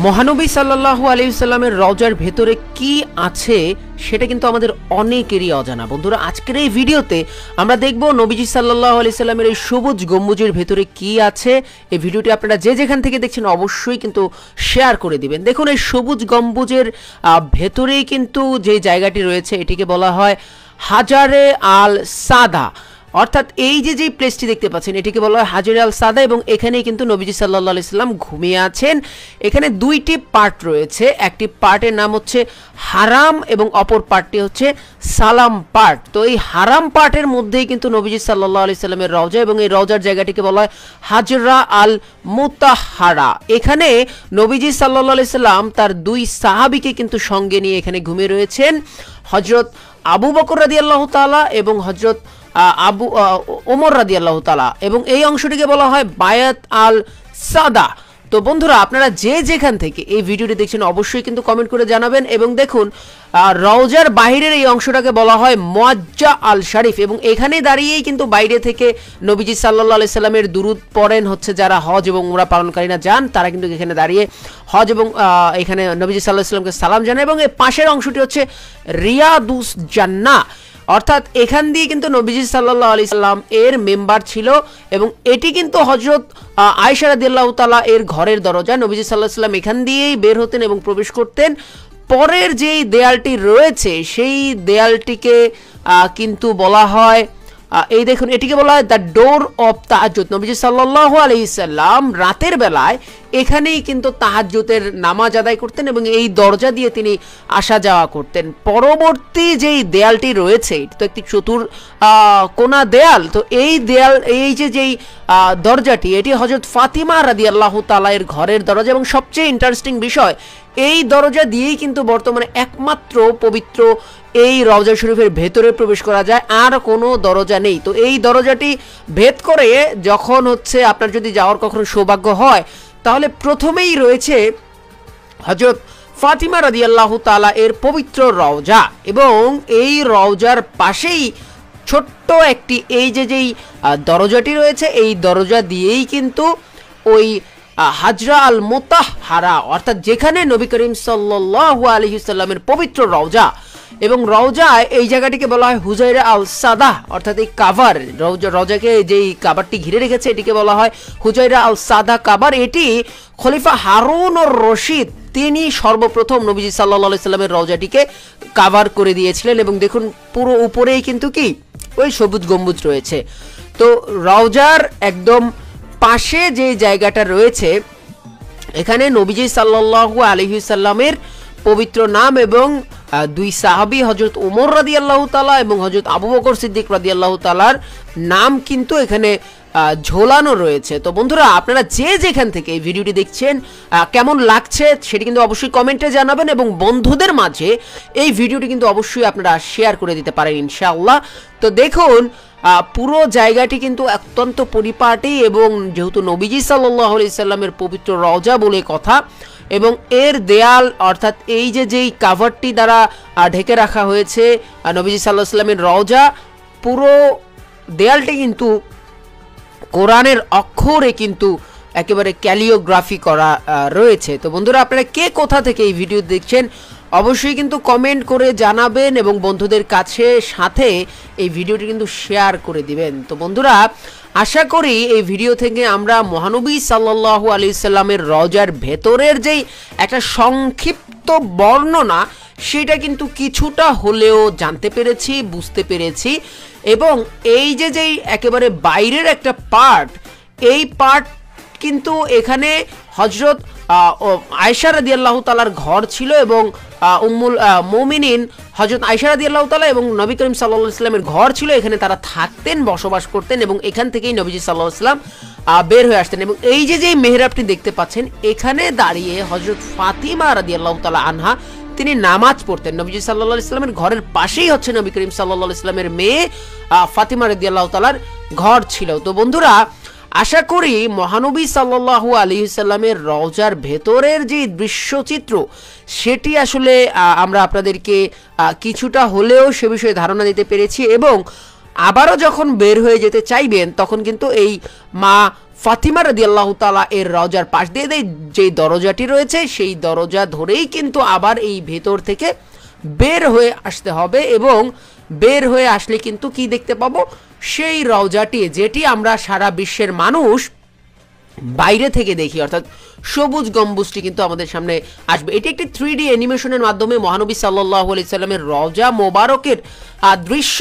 মহানবী সাল্লাল্লাহু আলাইহি ওয়াসাল্লামের রওজার ভেতরে কি আছে সেটা কিন্তু আমাদের অনেকেরই অজানা। বন্ধুরা, আজকের এই ভিডিওতে আমরা দেখব নবীজি সাল্লাল্লাহু আলাইহি ওয়াসাল্লামের এই সবুজ গম্বুজের ভেতরে কি আছে। এই ভিডিওটি আপনারা যে যেখান থেকে দেখছেন অবশ্যই কিন্তু শেয়ার করে দিবেন। দেখুন, এই সবুজ গম্বুজের ভেতরেই কিন্তু যে জায়গাটি রয়েছে এটিকে বলা হয় হাজারে আল সাদা, অর্থাৎ এই যে প্লেসটি দেখতে পাচ্ছেন এটিকে বলা হয় হাজারে আল সাদা, এবং এখানেই কিন্তু নবীজি সাল্লাল্লাহু আলাইহি সাল্লাম ঘুমিয়ে আছেন। এখানে দুইটি পার্ট রয়েছে, একটি পার্টের নাম হচ্ছে হারাম এবং অপর পার্টটি হচ্ছে সালাম পার্ট। তো এই হারাম পার্টের মধ্যেই কিন্তু নবীজি সাল্লাল্লাহু আলাইহি সাল্লামের রওজা, এবং এই রওজার জায়গাটিকে বলা হয় হাজরা আল মুতাহহারা। এখানে নবীজি সাল্লাল্লাহু আলাইহি সাল্লাম তার দুই সাহাবীকে কিন্তু সঙ্গে নিয়ে এখানে ঘুমিয়ে রয়েছেন, হযরত আবু বকর রাদিয়াল্লাহু তাআলা এবং হযরত ওমর রাদিয়াল্লাহু তাআলা, এবং এই অংশটিকে বলা হয় বায়াত আল সাদা। তো বন্ধুরা, আপনারা যে যেখান থেকে এই ভিডিওটি দেখছেন অবশ্যই কিন্তু কমেন্ট করে জানাবেন। এবং দেখুন, রওজার বাহিরের এই অংশটাকে বলা হয় মুআজ্জা আল শরীফ, এবং এখানে দাঁড়িয়েই কিন্তু বাইরে থেকে নবীজি সাল্লাল্লাহু আলাইহি সাল্লামের দুরূদ পড়েন হচ্ছে যারা হজ এবং উমরা পালনকারীরা যান, তারা কিন্তু এখানে দাঁড়িয়ে হজ এবং এখানে নবীজি সাল্লাল্লাহু আলাইহি সাল্লামকে সালাম জানায়। এবং এই পাশের অংশটি হচ্ছে রিয়াদুস জান্নাহ, অর্থাৎ এখান দিয়ে কিন্তু নবীজি সাল্লাল্লাহু আলাইহি সাল্লাম এর মেম্বার ছিল, এবং এটি কিন্তু হযরত আয়েশা রাদিয়াল্লাহু তাআলা এর ঘরের দরজা। নবীজি সাল্লাল্লাহু আলাইহি সাল্লাম এখান দিয়েই বের হতেন এবং প্রবেশ করতেন। পরের যেই দেয়ালটি রয়েছে সেই দেয়ালটিকে কিন্তু বলা হয়, এই দেখুন, এটিকে বলা হয় দ্য ডোর অফ তাহাজ্জুদ। নবীজি সাল্লাল্লাহু আলাইহি সাল্লাম রাতের বেলায় এখানেই কিন্তু তাহাজ্জুদের নামাজ আদায় করতেন, এবং এই দরজা দিয়ে তিনি আসা যাওয়া করতেন। পরবর্তী যেই দেয়ালটি রয়েছে এটি তো একটি কোনা দেয়াল। তো এই দেয়াল, এই যেই দরজাটি, এটি হযরত ফাতিমা রাদিয়াল্লাহু তাআলা এর ঘরের দরজা, এবং সবচেয়ে ইন্টারেস্টিং বিষয়, এই দরজা দিয়েই কিন্তু বর্তমানে একমাত্র পবিত্র এই রওজা শরীফের ভেতরে প্রবেশ করা যায়, আর কোনো দরজা নেই। তো এই দরজাটি ভেদ করে যখন হচ্ছে আপনার যদি যাওয়ার কখনো সৌভাগ্য হয়, তাহলে প্রথমেই রয়েছে হযরত ফাতিমা রাদিয়াল্লাহু তাআলা এর পবিত্র রওজা, এবং এই রওজার পাশেই ছোট্ট একটি এই যেই দরজাটি রয়েছে, এই দরজা দিয়েই কিন্তু ওই হাজরা আল মুতাহহারা, অর্থাৎ যেখানে নবী করিম সাল্লাল্লাহু আলাইহি সাল্লামের পবিত্র রওজা, এবং রওজায় এই জায়গাটিকে বলা হয় হুজাইরা আল সাদা, অর্থাৎ এই কাভার, রওজাকে যেই কাভারটি ঘিরে রেখেছে এটিকে বলা হয় হুজাইরা আল সাদা কাভার। এটি খলিফা হারুন আর রশিদ তিনি সর্বপ্রথম নবীজি সাল্লাল্লাহু আলাইহি সাল্লামের রওজাটিকে কাভার করে দিয়েছিলেন, এবং দেখুন পুরো উপরেই কিন্তু কি ওই সবুজ গম্বুজ রয়েছে। তো রওজার একদম পাশে যে জায়গাটা রয়েছে এখানে নবীজি সাল্লাল্লাহু আলাইহি সাল্লামের পবিত্র নাম এবং দুই সাহাবী হযরত ওমর রাদিয়াল্লাহু তাআলা এবং হযরত আবু বকর সিদ্দিক রাদিয়াল্লাহু তাআলার নাম কিন্তু এখানে ঝোলানো রয়েছে। তো বন্ধুরা, আপনারা যে যেখান থেকে এই ভিডিওটি দেখছেন কেমন লাগছে সেটি কিন্তু অবশ্যই কমেন্টে জানাবেন, এবং বন্ধুদের মাঝে এই ভিডিওটি কিন্তু অবশ্যই আপনারা শেয়ার করে দিতে পারেন ইনশাআল্লাহ। তো দেখুন, পুরো জায়গাটি কিন্তু অত্যন্ত পরিপাটি, এবং যেহেতু নবীজি সাল্লাল্লাহু আলাইহি সাল্লামের পবিত্র রওজা বলে কথা, এবং এর দেয়াল অর্থাৎ এই যেই কাভারটি দ্বারা ঢেকে রাখা হয়েছে নবীজি সাল্লাল্লাহু আলাইহি সাল্লামের রওজা, পুরো দেয়ালটি কিন্তু কোরআনের অক্ষরে কিন্তু একেবারে ক্যালিওগ্রাফি করা রয়েছে। তো বন্ধুরা, আপনারা কে কোথা থেকে এই ভিডিও দেখছেন অবশ্যই কিন্তু কমেন্ট করে জানাবেন, এবং বন্ধুদের কাছে সাথে এই ভিডিওটি কিন্তু শেয়ার করে দিবেন। তো বন্ধুরা, আশা করি এই ভিডিও থেকে আমরা মহানবী সাল্লাল্লাহু আলাইহি সাল্লামের রওজার ভেতরের যেই একটা সংক্ষিপ্ত বর্ণনা সেটা কিন্তু কিছুটা হলেও জানতে পেরেছি, বুঝতে পেরেছি, এবং এই যেই একেবারে বাইরের একটা পার্ট, এই পার্ট কিন্তু এখানে হযরত আয়েশা রাদিয়াল্লাহু তাআলার ঘর ছিল, এবং উম্মুল মুমিনিন হযরত আয়েশা রাদিয়াল্লাহু তাআলা এবং নবী করিম সাল্লাল্লাহু আলাইহি সাল্লামের ঘর ছিল, এখানে তারা থাকতেন, বসবাস করতেন, এবং এখান থেকেই নবীজি সাল্লাল্লাহু আলাইহি সাল্লাম বের হয়ে আসতেন। এবং এই যেই মেহরাবটি দেখতে পাচ্ছেন এখানে দাঁড়িয়ে হযরত ফাতিমা রাদিয়াল্লাহু তাআলা আনহা তিনি নামাজ পড়তেন। নবীজি সাল্লাল্লাহু আলাইহি সাল্লামের ঘরের পাশেই হচ্ছে নবী করিম সাল্লাল্লাহু আলাইহি সাল্লামের মেয়ে ফাতিমা রাদিয়াল্লাহু তাআলার ঘর ছিল। তো বন্ধুরা, আশা করি মহানবী সাল্লাল্লাহু আলাইহি সাল্লামের রওজার ভেতরের যে দৃশ্যচিত্র সেটি আসলে আমরা আপনাদেরকে কিছুটা হলেও সে বিষয়ে ধারণা দিতে পেরেছি, এবং আবারও যখন বের হয়ে যেতে চাইবেন তখন কিন্তু এই মা ফাতিমা রাদিয়াল্লাহু তাআলা এর রওজার পাশ দিয়ে যে দরজাটি রয়েছে সেই দরজা ধরেই কিন্তু আবার এই ভেতর থেকে বের হয়ে আসতে হবে, এবং বের হয়ে আসলে কিন্তু কি দেখতে পাবো, সেই রওজাটি যেটি আমরা সারা বিশ্বের মানুষ বাইরে থেকে দেখি, অর্থাৎ সবুজ গম্বুজটি কিন্তু আমাদের সামনে আসবে। এটি একটি 3D অ্যানিমেশনের মাধ্যমে মহানবী সাল্লাল্লাহু আলাইহি সাল্লামের রওজা মোবারকের দৃশ্য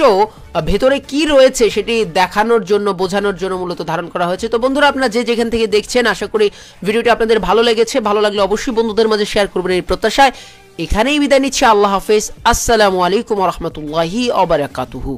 ভেতরে কি রয়েছে সেটি দেখানোর জন্য, বোঝানোর জন্য মূলত ধারণ করা হয়েছে। তো বন্ধুরা, আপনারা যে যেখান থেকে দেখছেন, আশা করি ভিডিওটি আপনাদের ভালো লেগেছে। ভালো লাগলে অবশ্যই বন্ধুদের মাঝে শেয়ার করবেন এই প্রত্যাশায় এখানেই বিদায় নিচ্ছি। আল্লাহ হাফেজ। আসসালামু আলাইকুম ওয়া রাহমাতুল্লাহি ওয়া বারাকাতুহু।